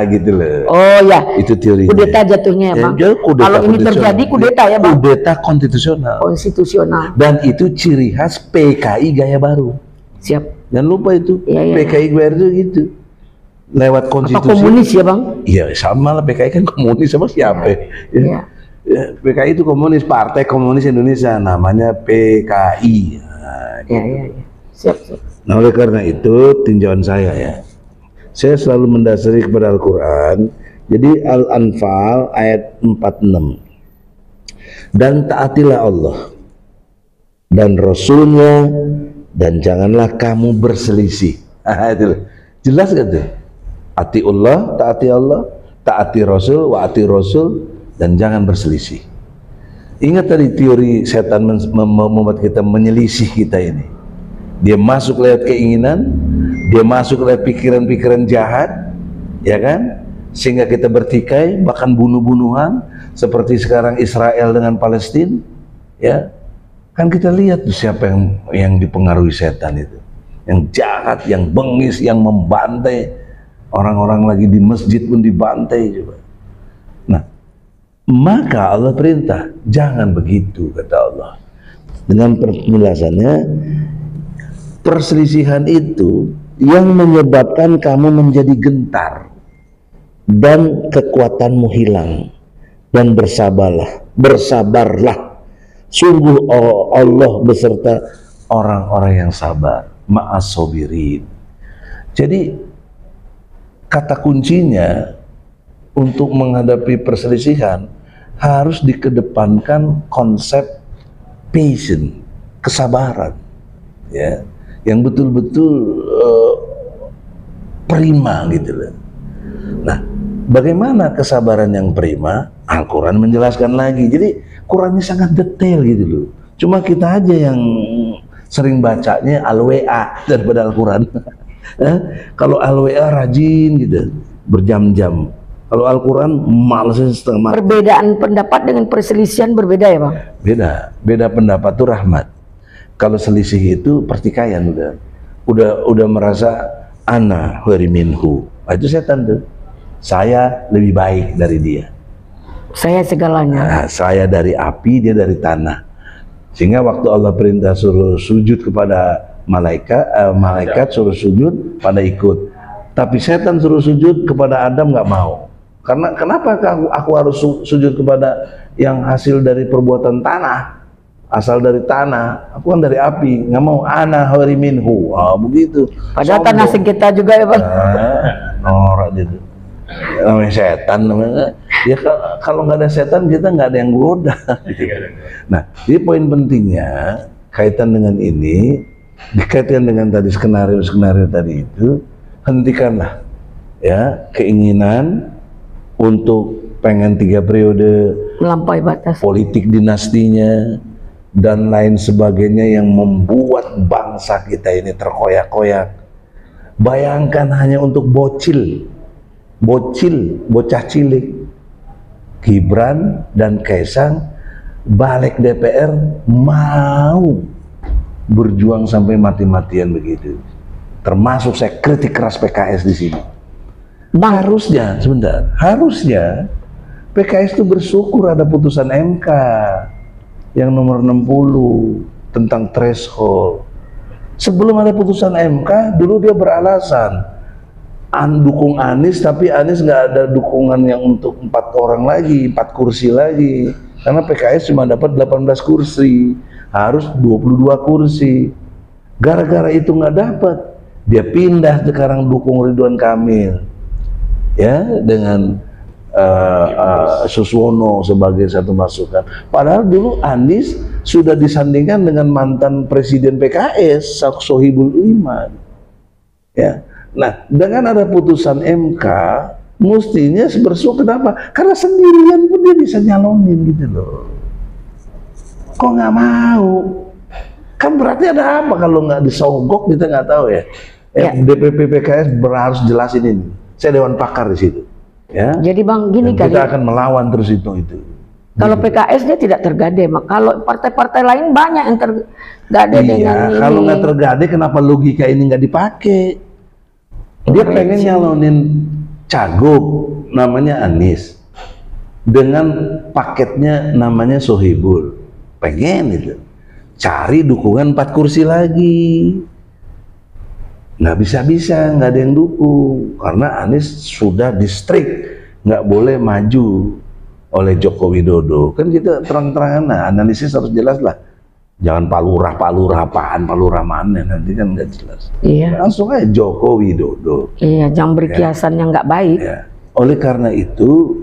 Gitu loh. Oh ya, Itu teorinya. kudeta jatuhnya ya Bang. jadi kudeta Kalau ini konstitusional. terjadi kudeta ya Bang. Kudeta konstitusional. Konstitusional. Dan itu ciri khas PKI gaya baru. Siap. Jangan lupa itu. Iya, iya. PKI gaya baru itu gitu. Lewat Atau konstitusi. komunis ya Bang? Iya, sama lah, PKI kan komunis sama siapa? Ya. Iya. Ya, PKI itu komunis, Partai Komunis Indonesia, namanya PKI. Nah, Iya, iya, iya. Siap, siap. Nah, oleh karena itu tinjauan saya selalu mendasari kepada Al-Quran. Jadi Al-Anfal ayat 46, dan taatilah Allah dan Rasulnya, dan janganlah kamu berselisih. Itu jelas gak tuh? Atiullah, taati Allah, taati Rasul, wa ati Rasul, dan jangan berselisih. Ingat tadi teori setan membuat kita menyelisih kita ini. Dia masuk lewat keinginan, dia masuk lewat pikiran-pikiran jahat, ya kan? Sehingga kita bertikai, bahkan bunuh-bunuhan, seperti sekarang Israel dengan Palestina, ya. Kan kita lihat tuh siapa yang dipengaruhi setan itu, yang jahat, yang bengis, yang membantai. Orang-orang lagi di masjid pun dibantai juga. Nah, maka Allah perintah, jangan begitu, kata Allah. Dengan penjelasannya, perselisihan itu yang menyebabkan kamu menjadi gentar dan kekuatanmu hilang, dan bersabarlah. Sungguh Allah beserta orang-orang yang sabar, ma'as sabirin. Jadi kata kuncinya untuk menghadapi perselisihan harus dikedepankan konsep patience, kesabaran, ya, yang betul-betul prima gitu loh. Nah, bagaimana kesabaran yang prima? Al-Quran menjelaskan lagi. Jadi Qurannya sangat detail gitu loh. Cuma kita aja yang sering bacanya Al-WA daripada Al-Quran. Kalau Al-WA rajin gitu, berjam-jam. Kalau Al-Quran malesnya setengah mati. Perbedaan pendapat dengan perselisihan berbeda ya Bang? Beda pendapat itu rahmat. Kalau selisih itu pertikaian udah merasa ana khairu minhu. Itu setan tuh. Saya lebih baik dari dia. Saya segalanya. Nah, saya dari api, dia dari tanah. Sehingga waktu Allah perintah suruh sujud kepada malaikat suruh sujud pada ikut, tapi setan suruh sujud kepada Adam nggak mau. Karena kenapa aku harus sujud kepada yang hasil dari perbuatan tanah, asal dari tanah, aku kan dari api, nggak mau. Ana khairu minhu, begitu. Padahal tanah sekitar juga ya Bang. Norak gitu. Namanya setan namanya. Ya kalau nggak ada setan kita nggak ada yang goda. Nah, jadi poin pentingnya kaitan dengan ini, dikaitkan dengan tadi skenario tadi itu, hentikanlah ya keinginan untuk pengen 3 periode, melampaui batas, politik dinastinya dan lain sebagainya yang membuat bangsa kita ini terkoyak-koyak. Bayangkan hanya untuk bocah cilik Gibran dan Kaisang balik DPR mau berjuang sampai mati-matian begitu. Termasuk saya kritik keras PKS di sini. Harusnya PKS itu bersyukur ada putusan MK yang nomor 60 tentang threshold. Sebelum ada putusan MK, dulu dia beralasan dukung Anies, tapi Anies nggak ada dukungan yang untuk 4 orang lagi, 4 kursi lagi, karena PKS cuma dapat 18 kursi, harus 22 kursi. Gara-gara itu nggak dapat, dia pindah sekarang dukung Ridwan Kamil, ya, dengan Suswono sebagai satu masukan. Padahal dulu Anies sudah disandingkan dengan mantan presiden PKS, Sohibul Iman, ya. Nah, dengan ada putusan MK, mestinya bersyukur. Kenapa? Karena sendirian pun dia bisa nyalonin gitu loh. Kok nggak mau? Kan berarti ada apa kalau nggak disogok, kita nggak tahu ya. DPP PKS harus jelasin ini. Saya dewan pakar di situ. Ya. Jadi Bang, gini kali. Kita akan melawan terus itu. Kalau PKS dia tidak tergade, kalau partai-partai lain banyak yang tergade dengan ini. Kalau nggak tergade, kenapa logika ini nggak dipakai? Dia pengen nyalonin cagup namanya Anies dengan paketnya namanya Sohibul, pengen itu cari dukungan 4 kursi lagi, nggak bisa, nggak ada yang dukung karena Anies sudah distrik, nggak boleh maju oleh Joko Widodo. Kan kita terang-terangan, nah, analisis harus jelas lah Jangan palurah apaan, palurah mana, nanti kan nggak jelas. Iya. Langsung aja Joko Widodo. Iya, jangan berkiasan yang nggak baik. Ya. Oleh karena itu,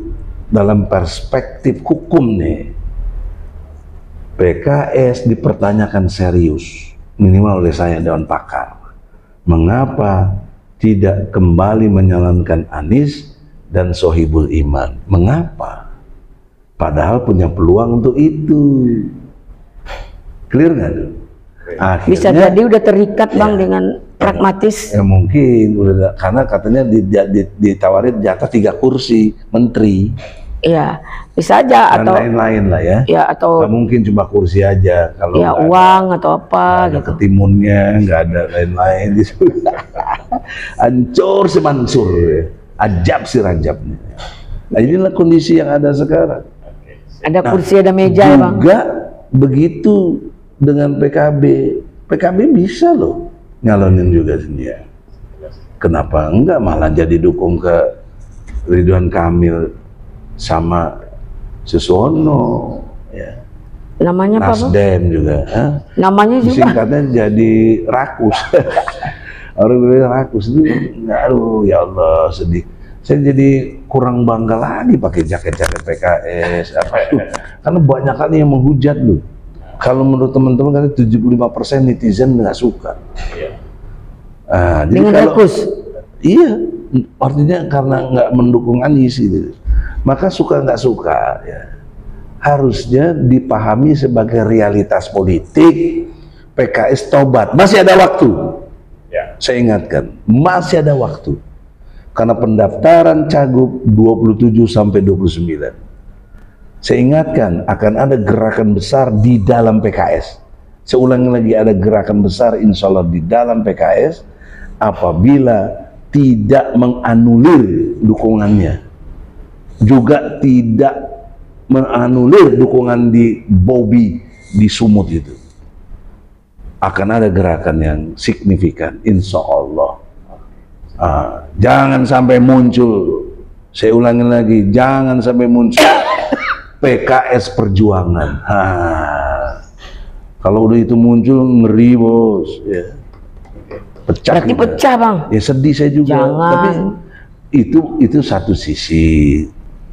dalam perspektif hukum nih, PKS dipertanyakan serius, minimal oleh saya Dewan Pakar. Mengapa tidak kembali menyalonkan Anies dan Sohibul Iman? Mengapa? Padahal punya peluang untuk itu. Clear nggak tuh? Akhirnya, Bisa jadi udah terikat Bang dengan pragmatis. ya mungkin udah, karena katanya ditawarin jatah 3 kursi menteri Iya, bisa aja dan atau lain-lain lah ya. ya atau Nggak mungkin cuma kursi aja, kalau ya nggak uang atau apa nggak ada gitu. ketimunnya, nggak ada lain-lain di situ. Hancur si Mansur, ya. Ajab si Rajabnya. Nah inilah kondisi yang ada sekarang. Ada kursi, ada meja ya Bang. Juga begitu dengan PKB. PKB bisa loh nyalonin juga sendiri. Kenapa enggak malah jadi dukung ke Ridwan Kamil sama Susono, ya. Namanya apa Bang? Nasdem juga. Namanya juga. Singkatnya jadi rakus. Orang bilang rakus itu, aduh ya Allah sedih. Saya jadi kurang bangga lagi pakai jaket-jaket PKS apa itu. Karena banyak kali yang menghujat loh. Kalau menurut teman-teman kan 75% netizen nggak suka. Jadi Dengan kalau, rakus. iya, artinya karena nggak mendukung Anies gitu. Maka suka nggak suka ya. Harusnya dipahami sebagai realitas politik. PKS tobat, masih ada waktu. Saya ingatkan, masih ada waktu. Karena pendaftaran cagup 27 sampai 29. Saya ingatkan, akan ada gerakan besar di dalam PKS. Saya ulangi lagi, ada gerakan besar insya Allah di dalam PKS apabila tidak menganulir dukungannya, juga tidak menganulir dukungan di Bobi di Sumut itu. Akan ada gerakan yang signifikan insya Allah. Jangan sampai muncul, saya ulangi lagi, jangan sampai muncul PKS Perjuangan. Kalau udah itu muncul ngeri bos, ya. Pecah. Berarti pecah Bang. Ya sedih saya juga. Jangan. Tapi itu satu sisi.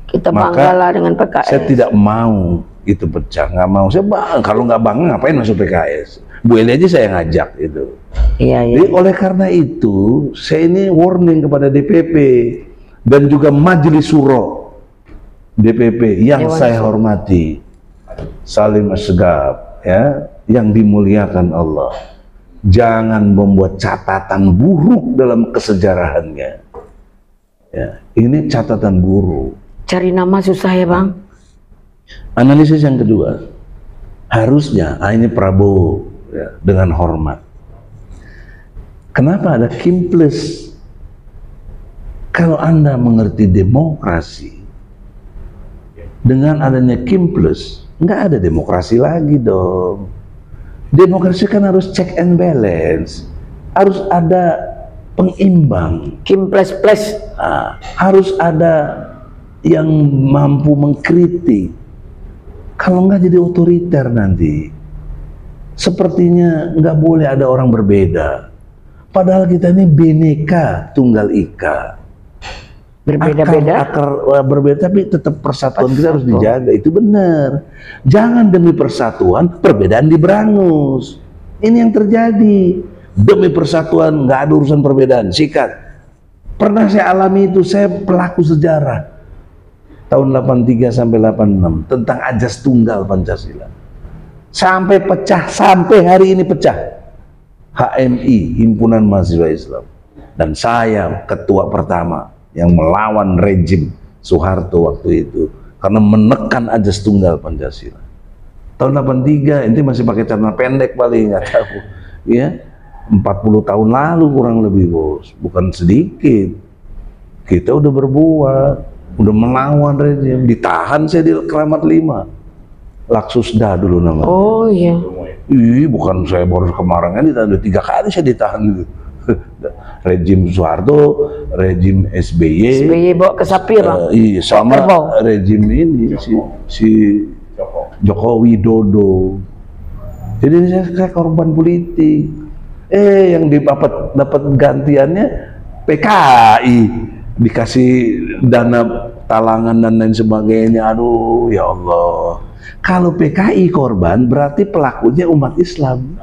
Kita Maka banggalah dengan PKS. saya tidak mau itu pecah, nggak mau. Saya bang, kalau nggak bangga ngapain masuk PKS? Bu Eli aja saya ngajak itu. Iya, iya. Jadi oleh karena itu, saya ini warning kepada DPP dan juga Majelis Suro DPP yang Dewan saya Suro. hormati, Salim Asgab, ya, yang dimuliakan Allah. Jangan membuat catatan buruk dalam kesejarahannya. Ya, ini catatan buruk. Cari nama susah ya Bang. Analisis yang kedua, harusnya ini Prabowo ya, dengan hormat. Kenapa ada Kim Plus? Kalau Anda mengerti demokrasi, dengan adanya Kim Plus, nggak ada demokrasi lagi dong. Demokrasi kan harus check and balance, harus ada pengimbang. Kim plus. Harus ada yang mampu mengkritik. Kalau nggak jadi otoriter nanti. Sepertinya nggak boleh ada orang berbeda. Padahal kita ini Bhinneka Tunggal Ika. Berbeda-beda. Akar berbeda, tapi tetap persatuan kita harus dijaga. Itu benar. Jangan demi persatuan perbedaan diberangus. Ini yang terjadi. Demi persatuan nggak ada urusan perbedaan. Sikat. Pernah saya alami itu. Saya pelaku sejarah tahun 83 sampai 86 tentang ajas tunggal Pancasila. Sampai pecah, sampai hari ini pecah. HMI, Himpunan Mahasiswa Islam, dan saya ketua pertama yang melawan rejim Soeharto waktu itu karena menekan ajas tunggal Pancasila. Tahun 83 ini masih pakai celana pendek paling, nggak tahu ya, 40 tahun lalu kurang lebih bos, bukan sedikit. Kita udah berbuat, udah melawan rejim, ditahan saya di Keramat 5, Laksusda dulu namanya. Oh iya. Bukan saya baru kemarin, ini udah 3 kali saya ditahan gitu. Rejim Soeharto, rejim SBY, SBY bawa ke sapi Bang. iya, sama Kerbau. rejim ini si Joko Widodo. Jadi saya korban politik. Yang dapat gantiannya PKI, dikasih dana talangan dan lain sebagainya. Aduh, ya Allah. Kalau PKI korban, berarti pelakunya umat Islam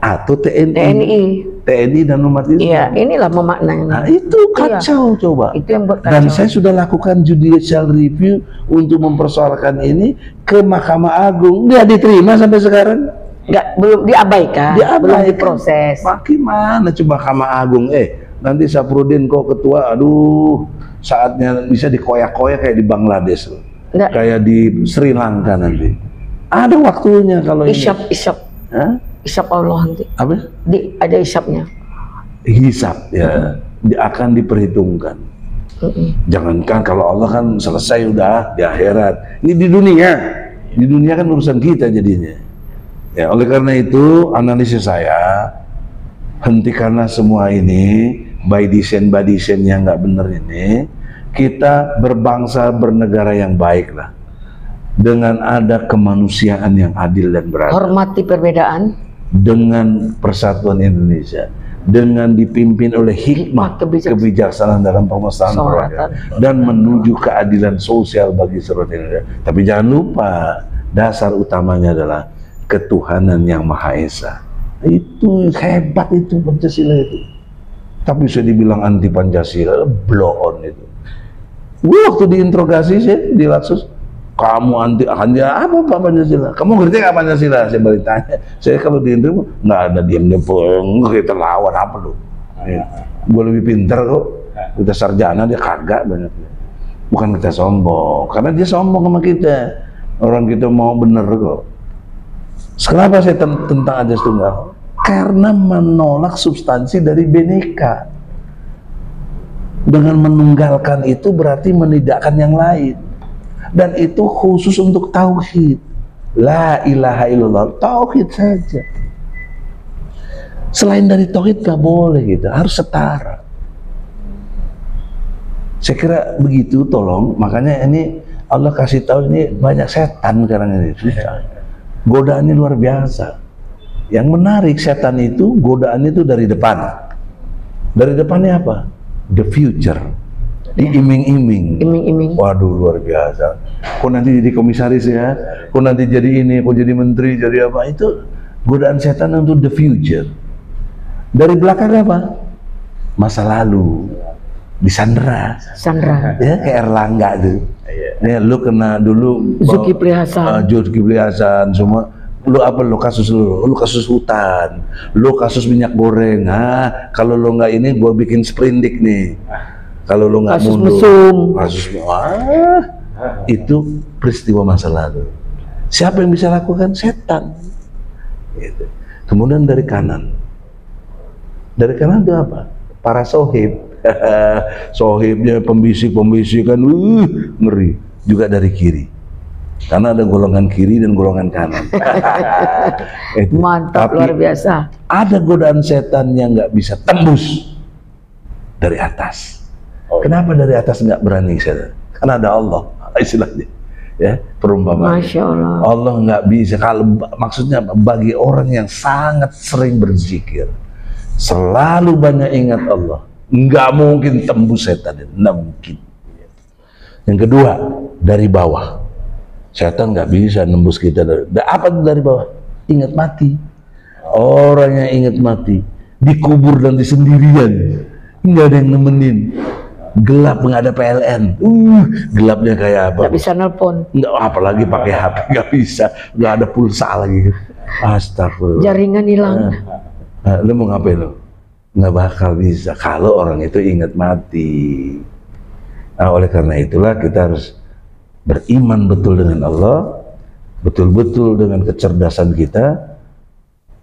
atau TNI dan umat Islam. Iya, inilah memaknai. Nah, itu kacau coba. Itu yang buat kacau. Dan saya sudah lakukan judicial review untuk mempersoalkan ini ke Mahkamah Agung. Nggak diterima sampai sekarang. Belum diabaikan, belum diproses. Bagaimana coba Mahkamah Agung? Nanti Saprudin kok ketua, aduh, saatnya bisa dikoyak-koyak kayak di Bangladesh, kayak di Sri Lanka nanti. Ada waktunya kalau Isyap, Isyap Allah nanti. Apa? Ada isyapnya. Hisab ya, akan diperhitungkan. Jangankan kalau Allah kan selesai udah di akhirat. Ini di dunia kan urusan kita jadinya. Ya, oleh karena itu analisis saya, hentikanlah semua ini by design yang nggak bener ini. Kita berbangsa bernegara yang baik lah, dengan ada kemanusiaan yang adil dan beradab. Hormati perbedaan. Dengan persatuan Indonesia, dengan dipimpin oleh hikmah kebijaksanaan dalam pemesanan rakyat dan menuju keadilan sosial bagi seluruh Indonesia. Tapi jangan lupa dasar utamanya adalah ketuhanan yang Maha Esa. Itu hebat itu Pancasila itu. Tapi saya dibilang anti Pancasila, blow on itu. Waktu diinterogasi sih di Laksus, kamu anti apa Pak Pancasila? Kamu ngerti nggak Pancasila? Saya balik tanya. Saya kalau diinterogasi nggak ada diam-diam, kita lawan apa lu? Gue lebih pinter kok. Kita sarjana, dia kagak banyak. Bukan kita sombong, karena dia sombong sama kita. Orang kita mau bener kok. Kenapa saya tentang ajas tunggal? Karena menolak substansi dari Bhinneka. Dengan menunggalkan itu berarti menidakkan yang lain. Dan itu khusus untuk tauhid. La ilaha illallah, tauhid saja. Selain dari tauhid gak boleh gitu, harus setara. Saya kira begitu, tolong. Makanya ini Allah kasih tahu ini banyak setan sekarang ini. Godaannya luar biasa. Yang menarik setan itu, godaan itu dari depan. Dari depannya apa? The future. Diiming-iming. Iming-iming. Waduh, luar biasa. Kok nanti jadi komisaris ya? Kok nanti jadi ini? Kok jadi menteri? Jadi apa? Itu godaan setan untuk the future. Dari belakang apa? Masa lalu. Disandera. Sandra. Ya, kayak Erlangga tuh. Ya, lu kena dulu Zulkifli Hasan. Zulkifli Hasan semua. Lu apa lu kasus lu kasus hutan, lu kasus minyak goreng. Kalau lu nggak ini gua bikin sprindik nih. Kalau lu nggak mundur, kasus itu peristiwa masa lalu. Siapa yang bisa lakukan? Setan. Gitu. Kemudian dari kanan itu apa? Para sohib. Sohibnya pembisik-pembisikan, ngeri. Juga dari kiri. Karena ada golongan kiri dan golongan kanan. Mantap. Tapi luar biasa. Ada godaan setan yang nggak bisa tembus dari atas. Kenapa dari atas nggak berani setan? Karena ada Allah, istilahnya. Ya, perumpamaan. Masya Allah. Allah nggak bisa. Kalau maksudnya bagi orang yang sangat sering berzikir, selalu banyak ingat Allah, nggak mungkin tembus setan. Nggak mungkin. Yang kedua, dari bawah. Setan nggak bisa nembus kita apa dari bawah? Ingat mati. Orang yang ingat mati dikubur nanti sendirian, nggak ada yang nemenin. Gelap, nggak ada PLN. Gelapnya kayak apa? Nggak bisa nelpon. Nggak, apalagi pakai HP, nggak bisa. Nggak ada pulsa lagi. Astagfirullah. Jaringan hilang. Lu mau ngapain lu? Nggak bakal bisa kalau orang itu ingat mati. Nah, oleh karena itulah kita harus beriman betul dengan Allah, betul-betul dengan kecerdasan kita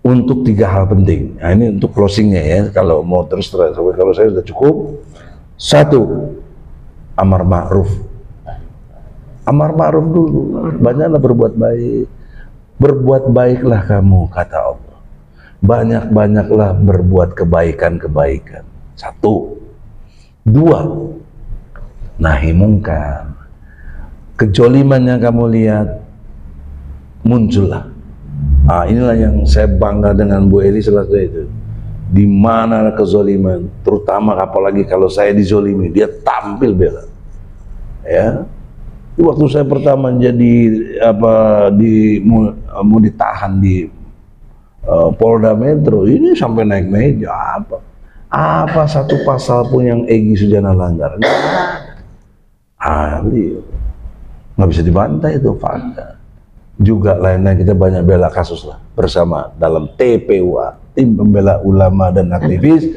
untuk 3 hal penting. Nah, ini untuk closingnya ya, kalau mau terus kalau saya sudah cukup. 1, amar ma'ruf. Amar ma'ruf dulu, banyaklah berbuat baik. Berbuat baiklah kamu, kata Allah. Banyak-banyaklah berbuat kebaikan-kebaikan. 1. 2, nahi mungkar. Kejoliman yang kamu lihat, muncullah Nah, inilah yang saya bangga dengan Bu Eli selesai itu. Di mana ada kezoliman, terutama apalagi kalau saya dizolimi, dia tampil bela. Ya, waktu saya pertama jadi mau ditahan di Polda Metro, ini sampai naik meja apa satu pasal pun yang Egy Sujana langgar, nggak bisa dibantai, itu fakta. Juga lainnya kita banyak bela kasus lah bersama dalam TPUA, tim pembela ulama dan aktivis,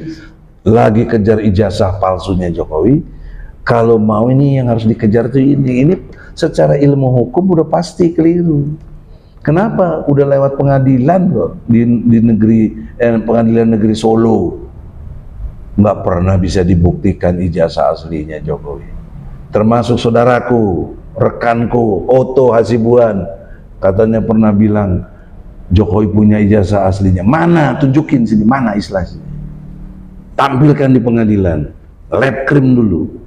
lagi kejar ijazah palsunya Jokowi. Kalau mau ini yang harus dikejar tuh ini secara ilmu hukum udah pasti keliru. Kenapa? Udah lewat pengadilan kok di pengadilan negeri Solo, nggak pernah bisa dibuktikan ijazah aslinya Jokowi. Termasuk saudaraku, rekanku Otto Hasibuan, katanya pernah bilang Jokowi punya ijazah aslinya. Mana? Tunjukin sini, mana istilahnya? Tampilkan di pengadilan, lab krim dulu.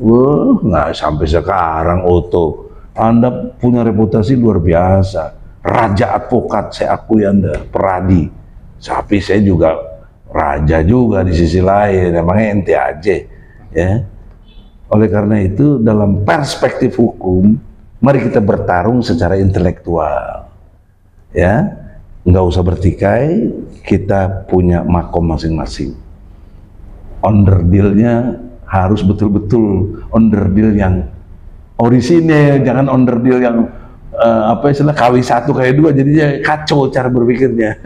Wah, nggak sampai sekarang Otto. Anda punya reputasi luar biasa, raja advokat, saya akui Anda, peradi. Tapi saya juga raja juga di sisi lain, emangnya ente aja, ya. Oleh karena itu, dalam perspektif hukum, mari kita bertarung secara intelektual, ya, nggak usah bertikai. Kita punya makom masing-masing. Onderdilnya harus betul-betul onderdil yang orisinil, jangan onderdil yang istilah KW1 KW2, jadinya kacau cara berpikirnya.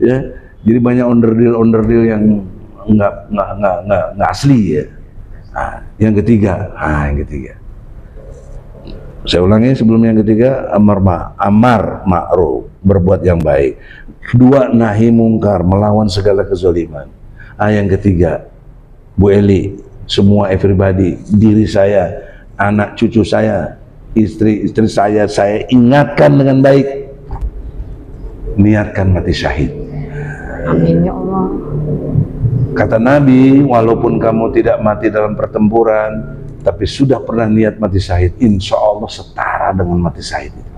Ya, jadi banyak onderdil yang nggak asli, ya. Nah, yang ketiga, saya ulangi sebelum yang ketiga, amar ma'ruf, berbuat yang baik. Kedua, nahi mungkar, melawan segala kezaliman. Yang ketiga, Bu Eli, semua everybody, diri saya, anak cucu saya, istri saya ingatkan dengan baik, niatkan mati syahid. Amin ya Allah. Kata Nabi, walaupun kamu tidak mati dalam pertempuran, tapi sudah pernah niat mati syahid, insya Allah setara dengan mati syahid itu.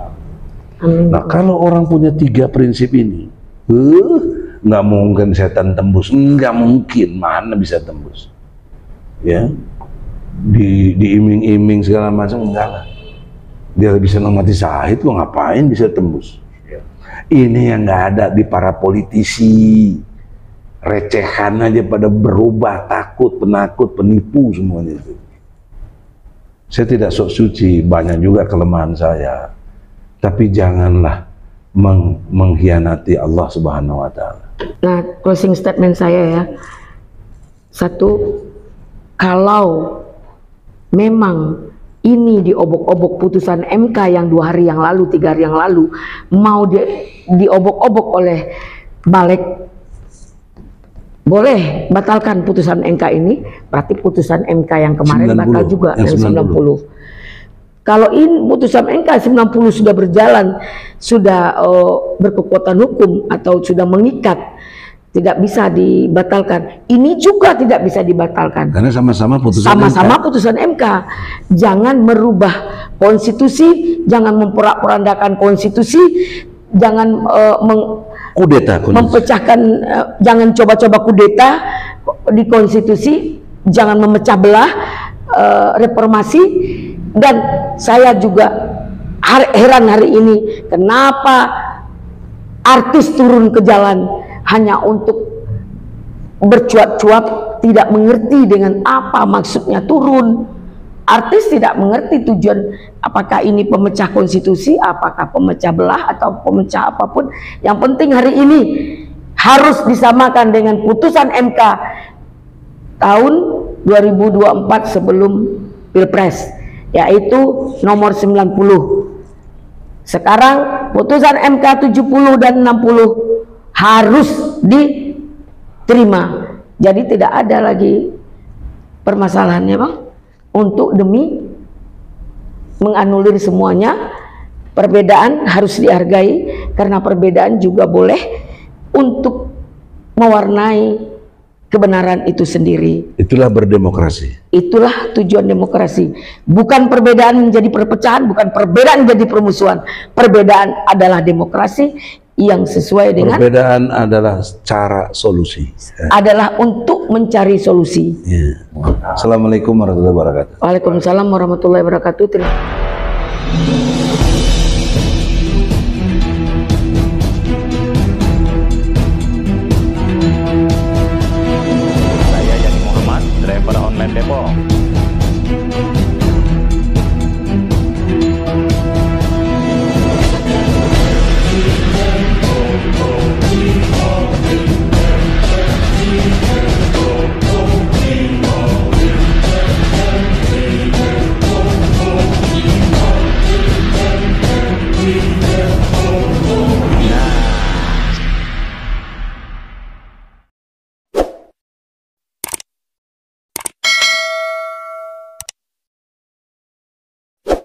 Nah, kalau orang punya 3 prinsip ini, nggak mungkin setan tembus, nggak mungkin, mana bisa tembus, ya, diiming-iming segala macam, enggak lah. Dia bisa mati syahid, kok ngapain bisa tembus? Ini yang nggak ada di para politisi, recehan aja pada berubah, takut, penakut, penipu semuanya itu. Saya tidak sok suci, banyak juga kelemahan saya, tapi janganlah mengkhianati Allah Subhanahu wa Ta'ala. Nah, closing statement saya ya, satu, kalau memang ini diobok-obok putusan MK yang 2 hari yang lalu, 3 hari yang lalu, mau diobok-obok oleh balik, boleh batalkan putusan MK ini, berarti putusan MK yang kemarin 90, batal juga, yang 90. Kalau ini putusan MK 90 sudah berjalan, sudah berkekuatan hukum atau sudah mengikat, tidak bisa dibatalkan. Ini juga tidak bisa dibatalkan. Karena sama-sama putusan putusan MK. Jangan merubah konstitusi, jangan memporak-porandakan konstitusi, jangan kudeta, mempecahkan, jangan coba-coba kudeta di konstitusi, jangan memecah belah reformasi. Dan saya juga heran hari ini, kenapa artis turun ke jalan hanya untuk bercuap-cuap, tidak mengerti dengan apa maksudnya turun. Artis tidak mengerti tujuan, apakah ini pemecah konstitusi, apakah pemecah belah, atau pemecah apapun. Yang penting hari ini harus disamakan dengan putusan MK tahun 2024 sebelum Pilpres, yaitu nomor 90. Sekarang putusan MK 70 dan 60 harus diterima. Jadi tidak ada lagi permasalahannya, Bang, untuk demi menganulir semuanya. Perbedaan harus dihargai, karena perbedaan juga boleh untuk mewarnai kebenaran itu sendiri. Itulah berdemokrasi. Itulah tujuan demokrasi. Bukan perbedaan menjadi perpecahan, bukan perbedaan menjadi permusuhan. Perbedaan adalah demokrasi yang sesuai dengan Perbedaan adalah cara solusi. adalah untuk mencari solusi. Ya. Assalamualaikum warahmatullahi wabarakatuh. Waalaikumsalam warahmatullahi wabarakatuh. Saya Yani Muhammad, driver online Depok.